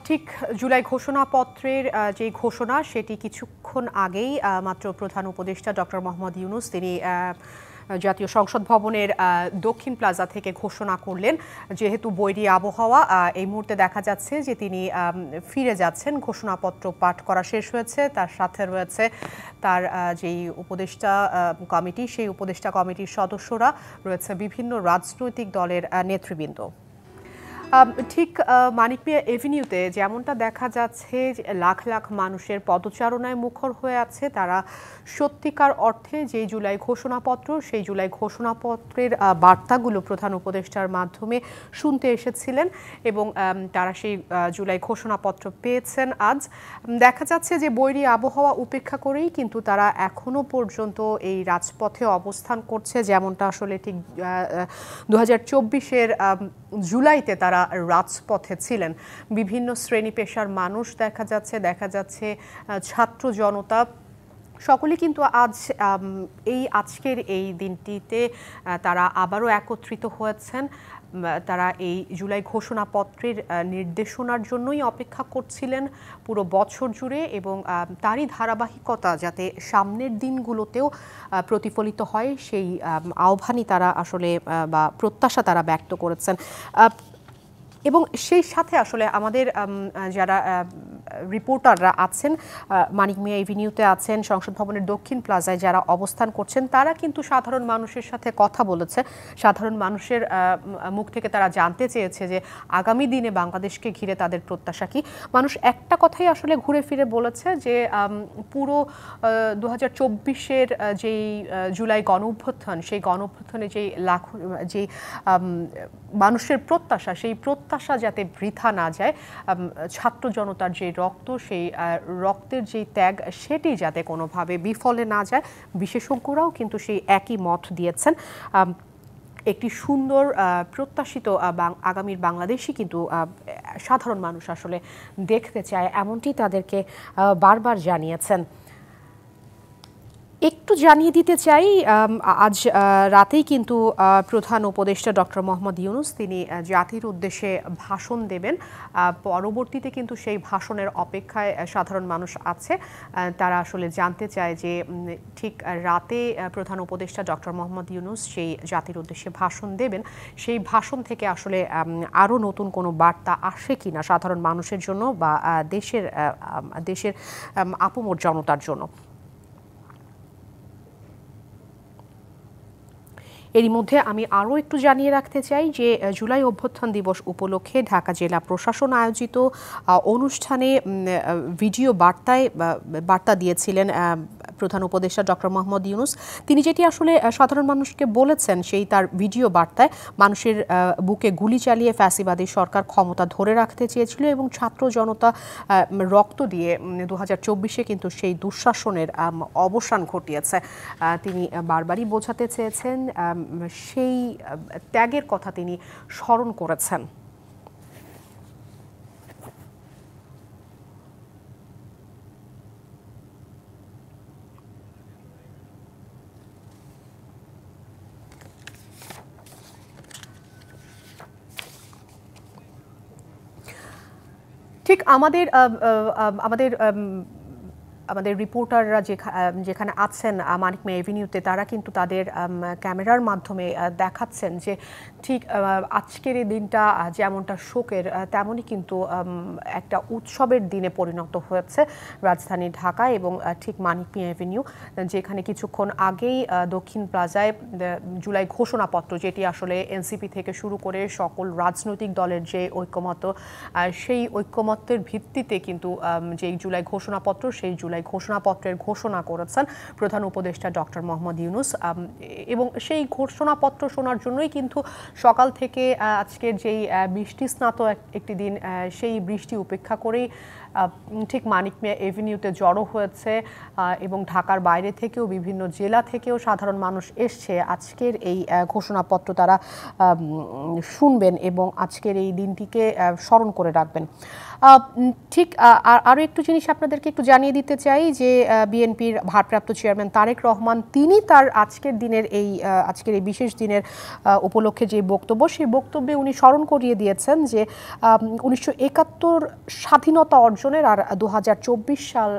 Speaker 1: ঠিক জুলাই ঘোষণাপত্রের যে ঘোষণা সেটি কিছুক্ষণ আগেই মাত্র প্রধান উপদেষ্টা ডক্টর মোহাম্মদ ইউনূস তিনি জাতীয় সংসদ ভবনের দক্ষিণ প্লাজা থেকে ঘোষণা করলেন। যেহেতু বৈরী আবহাওয়া, এই মুহূর্তে দেখা যাচ্ছে যে তিনি ফিরে যাচ্ছেন। ঘোষণাপত্র পাঠ করা শেষ হয়েছে, তার সাথে রয়েছে তার যেই উপদেষ্টা কমিটি, সেই উপদেষ্টা কমিটির সদস্যরা রয়েছে, বিভিন্ন রাজনৈতিক দলের নেতৃবৃন্দ। ঠিক মানিক মিয়া এভিনিউতে যেমনটা দেখা যাচ্ছে, লাখ লাখ মানুষের পদচারণায় মুখর হয়ে আছে। তারা সত্যিকার অর্থে যে জুলাই ঘোষণাপত্র, সেই জুলাই ঘোষণাপত্রের বার্তাগুলো প্রধান উপদেষ্টার মাধ্যমে শুনতে এসেছিলেন এবং তারা সেই জুলাই ঘোষণাপত্র পেয়েছেন আজ। দেখা যাচ্ছে যে বৈরী আবহাওয়া উপেক্ষা করেই কিন্তু তারা এখনও পর্যন্ত এই রাজপথে অবস্থান করছে, যেমনটা আসলে ঠিক 2024-এর জুলাইতে তারা রাজপথে ছিলেন। বিভিন্ন শ্রেণী পেশার মানুষ দেখা যাচ্ছে ছাত্র জনতা, সকলে কিন্তু আজকের এই দিনটিতে তারা আবারও একত্রিত হয়েছেন। তারা এই জুলাই ঘোষণাপত্রের নির্দেশনার জন্যই অপেক্ষা করছিলেন পুরো বছর জুড়ে এবং তারই ধারাবাহিকতা যাতে সামনের দিনগুলোতেও প্রতিফলিত হয়, সেই আহ্বানই তারা আসলে বা প্রত্যাশা তারা ব্যক্ত করেছেন। এবং সেই সাথে আসলে আমাদের যারা রিপোর্টাররা আছেন, মানিক মিয়া এভিনিউতে আছেন, সংসদ ভবনের দক্ষিণ প্লাজায় যারা অবস্থান করছেন, তারা কিন্তু সাধারণ মানুষের সাথে কথা বলেছে। সাধারণ মানুষের মুখ থেকে তারা জানতে চেয়েছে যে আগামী দিনে বাংলাদেশকে ঘিরে তাদের প্রত্যাশা কি। মানুষ একটা কথাই আসলে ঘুরে ফিরে বলেছে যে পুরো 2024-এর যেই জুলাই গণঅভ্যুত্থান, সেই গণঅভ্যুত্থানে যেই মানুষের প্রত্যাশা, সেই প্রত্যাশা যাতে বৃথা না যায়, ছাত্র জনতার যে রক্ত, সেই রক্তের যেই ত্যাগ, সেটি যাতে কোনোভাবে বিফলে না যায়। বিশেষজ্ঞরাও কিন্তু সেই একই মত দিয়েছেন। একটি সুন্দর প্রত্যাশিত আগামীর বাংলাদেশই কিন্তু সাধারণ মানুষ আসলে দেখতে চায়, এমনটি তাদেরকে বারবার জানিয়েছেন। একটু জানিয়ে দিতে চাই, আজ রাতেই কিন্তু প্রধান উপদেষ্টা ডক্টর মোহাম্মদ ইউনূস তিনি জাতির উদ্দেশ্যে ভাষণ দেবেন। পরবর্তীতে কিন্তু সেই ভাষণের অপেক্ষায় সাধারণ মানুষ আছে। তারা আসলে জানতে চায় যে ঠিক রাতে প্রধান উপদেষ্টা ডক্টর মোহাম্মদ ইউনূস সেই জাতির উদ্দেশ্যে ভাষণ দেবেন, সেই ভাষণ থেকে আসলে আরও নতুন কোনো বার্তা আসে কিনা সাধারণ মানুষের জন্য বা দেশের আপামর জনতার জন্য। এরই মধ্যে আমি আরও একটু জানিয়ে রাখতে চাই যে জুলাই অভ্যুত্থান দিবস উপলক্ষে ঢাকা জেলা প্রশাসন আয়োজিত অনুষ্ঠানে ভিডিও বার্তা দিয়েছিলেন প্রধান উপদেষ্টা ডক্টর মোহাম্মদ ইউনূস। তিনি যেটি আসলে সাধারণ মানুষকে বলেছেন, সেই তার ভিডিও বার্তায় মানুষের বুকে গুলি চালিয়ে ফ্যাসিবাদী সরকার ক্ষমতা ধরে রাখতে চেয়েছিল এবং ছাত্র জনতা রক্ত দিয়ে 2024-এ কিন্তু সেই দুঃশাসনের অবসান ঘটিয়েছে। তিনি বারবারই বোঝাতে চেয়েছেন, সেই ত্যাগের কথা তিনি স্মরণ করেছেন। ঠিক আমাদের রিপোর্টাররা যেখানে আছেন মানিক মিয়া এভিনিউতে, তারা কিন্তু তাদের ক্যামেরার মাধ্যমে দেখাচ্ছেন যে ঠিক আজকের এই দিনটা যেমনটা শোকের, তেমনই কিন্তু একটা উৎসবের দিনে পরিণত হয়েছে রাজধানী ঢাকা এবং ঠিক মানিক মিয়া এভিনিউ, যেখানে কিছুক্ষণ আগেই দক্ষিণ প্লাজায় জুলাই ঘোষণাপত্র, যেটি আসলে এনসিপি থেকে শুরু করে সকল রাজনৈতিক দলের যে ঐকমত্য, সেই ঐকমত্যের ভিত্তিতে কিন্তু যেই জুলাই ঘোষণাপত্র, সেই জুলাই ঘোষণাপত্রের ঘোষণা করেছেন প্রধান উপদেষ্টা ডক্টর মোহাম্মদ ইউনূস। এবং সেই ঘোষণাপত্র শোনার জন্যই কিন্তু সকাল থেকে আজকের যেই বৃষ্টি স্নাত একটি দিন, সেই বৃষ্টি উপেক্ষা করেই ঠিক মানিক মিয়া এভিনিউতে জড়ো হয়েছে এবং ঢাকার বাইরে থেকেও বিভিন্ন জেলা থেকেও সাধারণ মানুষ এসছে আজকের এই ঘোষণাপত্র তারা শুনবেন এবং আজকের এই দিনটিকে স্মরণ করে রাখবেন। ঠিক আরও একটু জিনিস আপনাদেরকে একটু জানিয়ে দিতে চাই যে বিএনপির ভারপ্রাপ্ত চেয়ারম্যান তারেক রহমান তিনি তার আজকের এই বিশেষ দিনের উপলক্ষে যে বক্তব্য, সেই বক্তব্যে উনি স্মরণ করিয়ে দিয়েছেন যে 1971 স্বাধীনতা অর্জনের আর 2024 সাল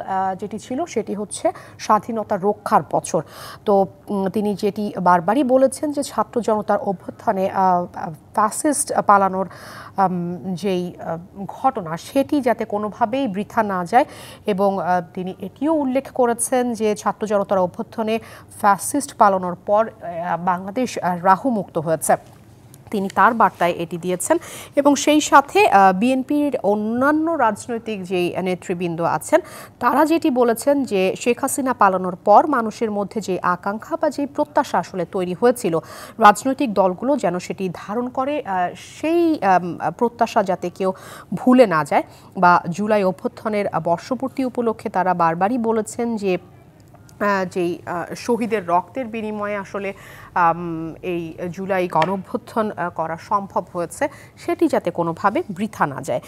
Speaker 1: যেটি ছিল সেটি হচ্ছে স্বাধীনতা রক্ষার বছর। তো তিনি যেটি বারবারই বলেছেন যে ছাত্র জনতার অভ্যুত্থানে ফ্যাসিস্ট পালানোর যেই ঘটনা, সেটি যাতে কোনোভাবেই বৃথা না যায় এবং তিনি এটিও উল্লেখ করেছেন যে ছাত্র জনতার অভ্যুত্থানে ফ্যাসিস্ট পালানোর পর বাংলাদেশ রাহুমুক্ত হয়েছে। তিনি তার বার্তায় এটি দিয়েছেন এবং সেই সাথে বিএনপির অন্যান্য রাজনৈতিক যেই নেতৃবৃন্দ আছেন তারা যেটি বলেছেন যে শেখ হাসিনা পালানোর পর মানুষের মধ্যে যে আকাঙ্ক্ষা বা যে প্রত্যাশা আসলে তৈরি হয়েছিল, রাজনৈতিক দলগুলো যেন সেটি ধারণ করে, সেই প্রত্যাশা যাতে কেউ ভুলে না যায়। বা জুলাই অভ্যুত্থানের বর্ষপূর্তি উপলক্ষে তারা বারবারই বলেছেন যে যেই শহীদের রক্তের বিনিময়ে আসলে এই জুলাই গণঅভ্যুত্থান করা সম্ভব হয়েছে, সেটি যাতে কোনোভাবে বৃথা না যায়,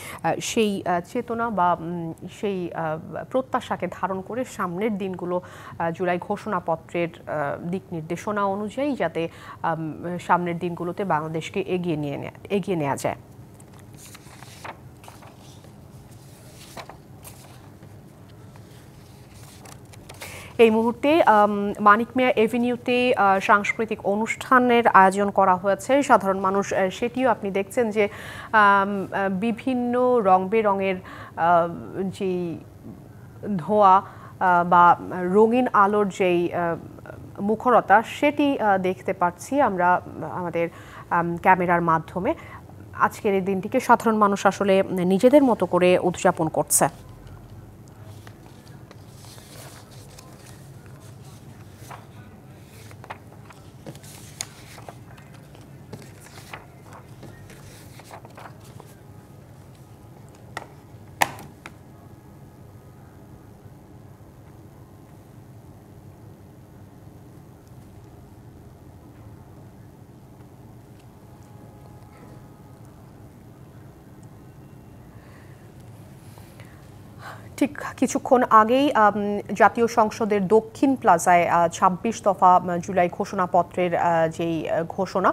Speaker 1: সেই চেতনা বা সেই প্রত্যাশাকে ধারণ করে সামনের দিনগুলো জুলাই ঘোষণাপত্রের দিক নির্দেশনা অনুযায়ী যাতে সামনের দিনগুলোতে বাংলাদেশকে এগিয়ে নেওয়া যায়। এই মুহূর্তে মানিক মিয়া এভিনিউতে সাংস্কৃতিক অনুষ্ঠানের আয়োজন করা হয়েছে। সাধারণ মানুষ সেটিও আপনি দেখছেন যে বিভিন্ন রং বেরঙের যে ধোঁয়া বা রঙিন আলোর যেই মুখরতা সেটি দেখতে পাচ্ছি আমরা আমাদের ক্যামেরার মাধ্যমে। আজকের এই দিনটিকে সাধারণ মানুষ আসলে নিজেদের মতো করে উদযাপন করছে। ঠিক কিছুক্ষণ আগেই জাতীয় সংসদের দক্ষিণ প্লাজায় ২৬ দফা জুলাই ঘোষণাপত্রের যেই ঘোষণা,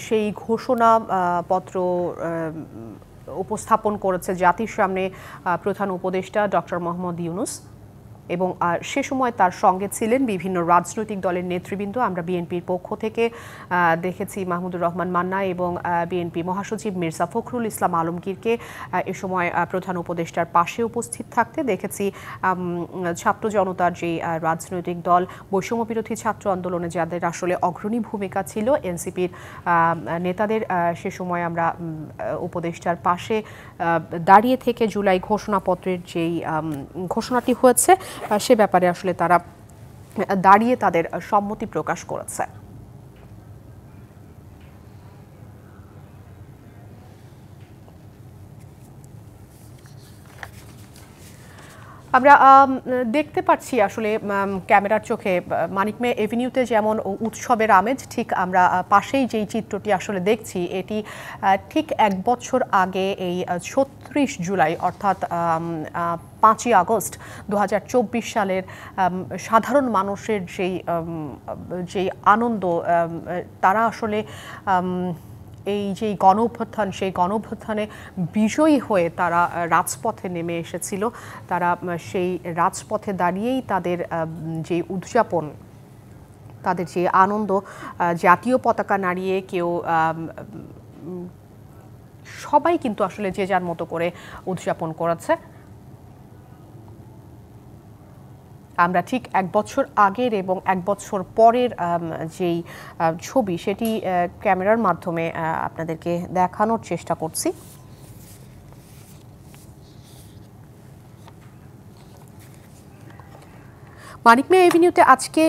Speaker 1: সেই ঘোষণাপত্র উপস্থাপন করেছে জাতির সামনে প্রধান উপদেষ্টা ডক্টর মোহাম্মদ ইউনূস এবং সে সময় তার সঙ্গে ছিলেন বিভিন্ন রাজনৈতিক দলের নেতৃবৃন্দ। আমরা বিএনপির পক্ষ থেকে দেখেছি মাহমুদুর রহমান মান্না এবং বিএনপি মহাসচিব মির্জা ফখরুল ইসলাম আলমগীরকে এ সময় প্রধান উপদেষ্টার পাশে উপস্থিত থাকতে দেখেছি। ছাত্র জনতার যে রাজনৈতিক দল, বৈষম্য বিরোধী ছাত্র আন্দোলনে যাদের আসলে অগ্রণী ভূমিকা ছিল, এনসিপির নেতাদের সে সময় আমরা উপদেষ্টার পাশে দাঁড়িয়ে থেকে জুলাই ঘোষণাপত্রের যেই ঘোষণাটি হয়েছে সে ব্যাপারে আসলে তারা দাঁড়িয়ে তাদের সম্মতি প্রকাশ করেছে। আমরা দেখতে পাচ্ছি আসলে ক্যামেরার চোখে মানিক মিয়া এভিনিউতে যেমন উৎসবের আমেজ, ঠিক আমরা পাশেই যেই চিত্রটি আসলে দেখছি এটি ঠিক এক বছর আগে এই ৩৬ জুলাই অর্থাৎ ৫ই আগস্ট ২০২৪ সালের সাধারণ মানুষের যেই আনন্দ, তারা আসলে এই যে গণ অভ্যুত্থান, সেই গণ অভ্যুত্থানে বিজয়ী হয়ে তারা রাজপথে নেমে এসেছিল। তারা সেই রাজপথে দাঁড়িয়েই তাদের যে উদযাপন, তাদের যে আনন্দ, জাতীয় পতাকা নাড়িয়ে কেউ সবাই কিন্তু আসলে যে যার মতো করে উদযাপন করেছে। আমরা ঠিক এক বছর আগের এবং এক বছর পরের যেই ছবি সেটি ক্যামেরার মাধ্যমে আপনাদেরকে দেখানোর চেষ্টা করছি। মানিক মিয়া এভিনিউতে আজকে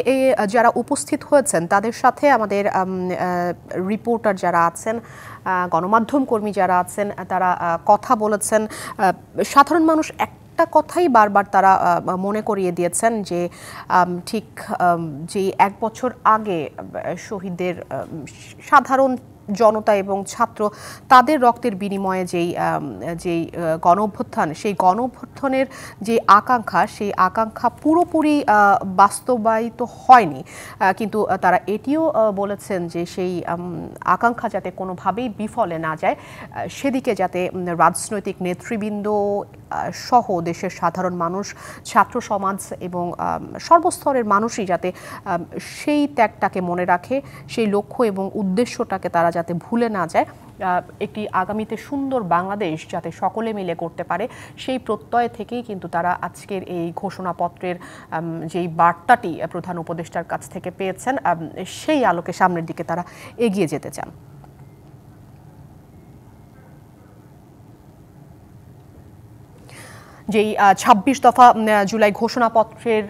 Speaker 1: যারা উপস্থিত হয়েছেন তাদের সাথে আমাদের রিপোর্টার যারা আছেন, গণমাধ্যম কর্মী যারা আছেন, তারা কথা বলেছেন। সাধারণ মানুষ একটা কথাই বারবার তারা মনে করিয়ে দিয়েছেন যে ঠিক যে এক বছর আগে শহীদদের সাধারণ জনতা এবং ছাত্র তাদের রক্তের বিনিময়ে যেই গণ অভ্যুত্থান, সেই গণ অভ্যুত্থানের যে আকাঙ্ক্ষা, সেই আকাঙ্ক্ষা পুরোপুরি বাস্তবায়িত হয়নি। কিন্তু তারা এটিও বলেছেন যে সেই আকাঙ্ক্ষা যাতে কোনোভাবেই বিফলে না যায়, সেদিকে যাতে রাজনৈতিক নেতৃবৃন্দ সহ দেশের সাধারণ মানুষ, ছাত্র সমাজ এবং সর্বস্তরের মানুষই যাতে সেই ত্যাগটাকে মনে রাখে, সেই লক্ষ্য এবং উদ্দেশ্যটাকে তারা যাতে ভুলে না যায়। একটি আগামীতে সুন্দর বাংলাদেশ যাতে সকলে মিলে করতে পারে, সেই প্রত্যয় থেকেই কিন্তু তারা আজকের এই ঘোষণাপত্রের যেই বার্তাটি প্রধান উপদেষ্টার কাছ থেকে পেয়েছেন, সেই আলোকে সামনের দিকে তারা এগিয়ে যেতে চান। যেই ২৬ দফা জুলাই ঘোষণাপত্রের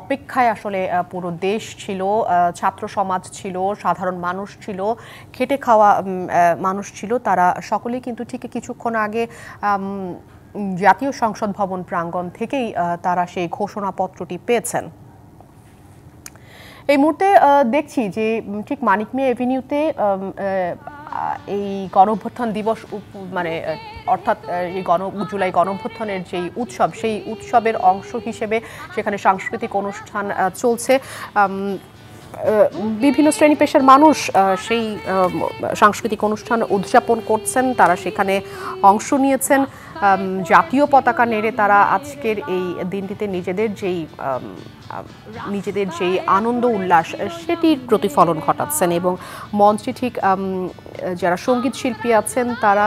Speaker 1: অপেক্ষায় আসলে পুরো দেশ ছিল, ছাত্র সমাজ ছিল, সাধারণ মানুষ ছিল, খেটে খাওয়া মানুষ ছিল, তারা সকলেই কিন্তু ঠিক কিছুক্ষণ আগে জাতীয় সংসদ ভবন প্রাঙ্গণ থেকেই তারা সেই ঘোষণাপত্রটি পেয়েছেন। এই মুহূর্তে দেখছি যে ঠিক মানিক মিয়া এভিনিউতে এই গণঅভ্যুত্থান দিবস মানে অর্থাৎ এই জুলাই গণঅভ্যুত্থানের যেই উৎসব, সেই উৎসবের অংশ হিসেবে সেখানে সাংস্কৃতিক অনুষ্ঠান চলছে। বিভিন্ন শ্রেণী পেশার মানুষ সেই সাংস্কৃতিক অনুষ্ঠান উদযাপন করছেন, তারা সেখানে অংশ নিয়েছেন। জাতীয় পতাকা নেড়ে তারা আজকের এই দিনটিতে নিজেদের যেই আনন্দ উল্লাস সেটির প্রতিফলন ঘটাচ্ছেন এবং মঞ্চে ঠিক যারা সঙ্গীত শিল্পী আছেন তারা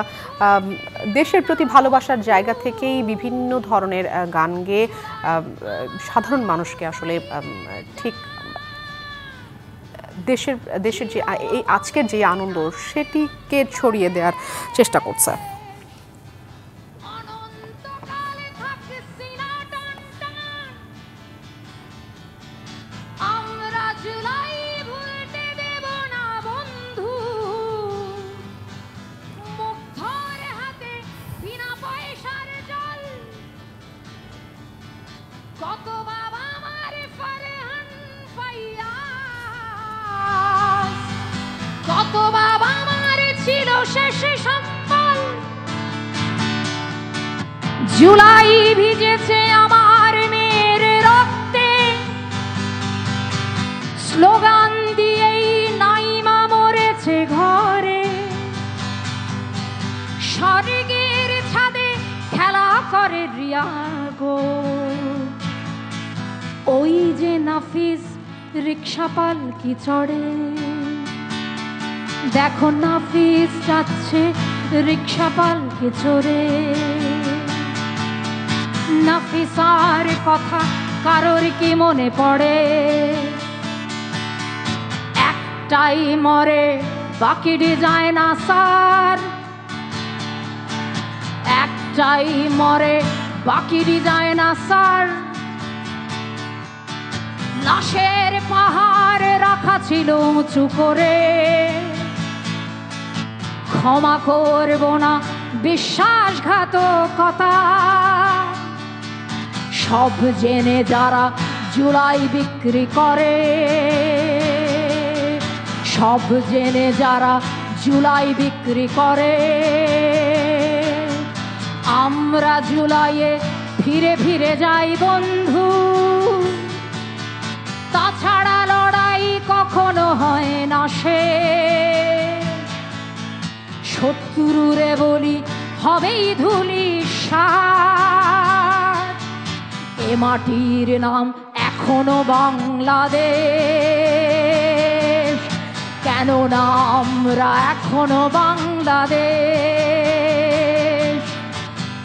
Speaker 1: দেশের প্রতি ভালোবাসার জায়গা থেকেই বিভিন্ন ধরনের গান গেয়ে সাধারণ মানুষকে আসলে ঠিক দেশের যে এই আজকের যে আনন্দ সেটিকে ছড়িয়ে দেওয়ার চেষ্টা করছে।
Speaker 10: কত বাবা মার ছিল শেষে সম্বল, জুলাই ভিজেছে আমার মেয়ের রক্তে, স্লোগান দিয়েই নাইমা মরেছে ঘরে, স্বর্গের ছাদে খেলা করে রিয়া গো, ওই যে নাফিস রিক্সা পালকি চড়ে, দেখো নাফিস যাচ্ছে রিক্সা পালকি চড়ে, নাফিসার কথা কারোর কি মনে পড়ে, একটাই মরে বাকিটি যায় না স্যার, একটাই মরে বাকিটি যায় না স্যার, লাশের পাহাড় রাখা ছিল উঁচু করে, ক্ষমা করব না বিশ্বাসঘাতকতা, সব জেনে যারা জুলাই বিক্রি করে, সব জেনে যারা জুলাই বিক্রি করে, আমরা জুলাইয়ে ফিরে ফিরে যাই বন্ধু, তাছাড়া লড়াই কখনো হয় না সে, শত্রুরে বলি হবেই ধূলিসাৎ, এ মাটির নাম এখনো বাংলাদেশ, কেননা আমরা এখনো বাংলাদেশ,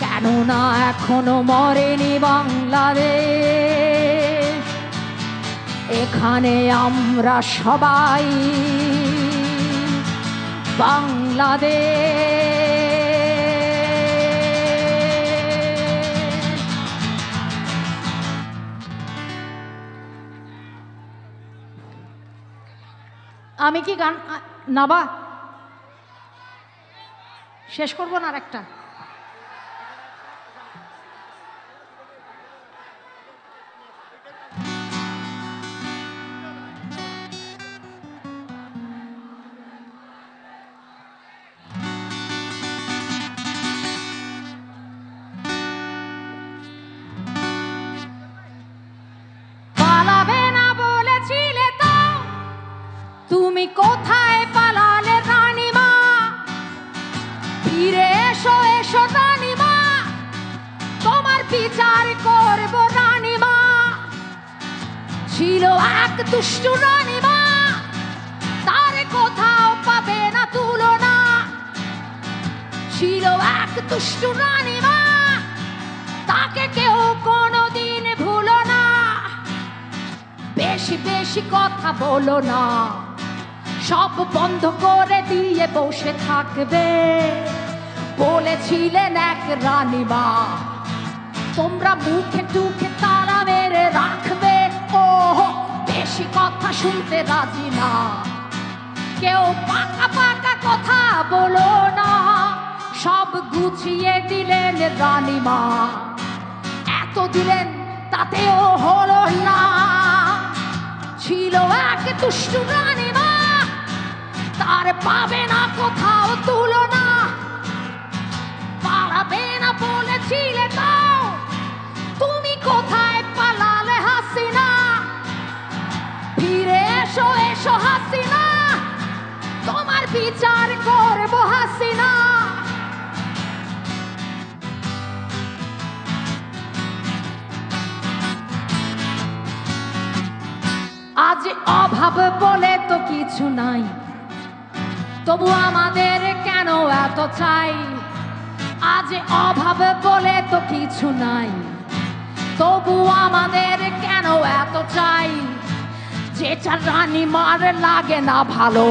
Speaker 10: কেননা এখনো মরেনি বাংলাদেশ, এখানে আমরা সবাই বাংলাদেশ।
Speaker 11: আমি কি গান নাবা শেষ করবো না আরেকটা?
Speaker 10: তুমি কোথায় পালালে রানীমা, ফিরে এসো এসো রানীমা, তোমার বিচার করব রানীমা, ছিল এক দুষ্টু রানীমা, তার কোথাও পাবে না তুলনা, ছিল এক দুষ্টু রানীমা, তাকে কেউ কোনোদিন ভুলো না, বেশি বেশি কথা বলো না, সব বন্ধ করে দিয়ে বসে থাকবে, বলেছিলেন এক রানীমা, তোমরা মুখে টুখে তালা মেরে রাখবে, ও বেশি কথা শুনতে রাজি না, কেউ পাকা পাকা কথা বলো না, সব গুছিয়ে দিলেন রানীমা, এত দিলেন তাতেও হলো না, ছিল এক দুষ্টু রানীমা, তার পাবে না কোথাও তুলনা, পালাবে না বলেছিলে তাও, তুমি কোথায় পালালে হাসিনা, ফিরে এসো এসো হাসিনা, তোমার বিচার করব হাসিনা, অভাব বলে তো কিছু নাই, তবু আমাদের কেন এত চাই? আজ অভাব বলে তো কিছু নাই, তবু আমাদের কেন এত চাই? যেটা রানী মার লাগে না ভালো,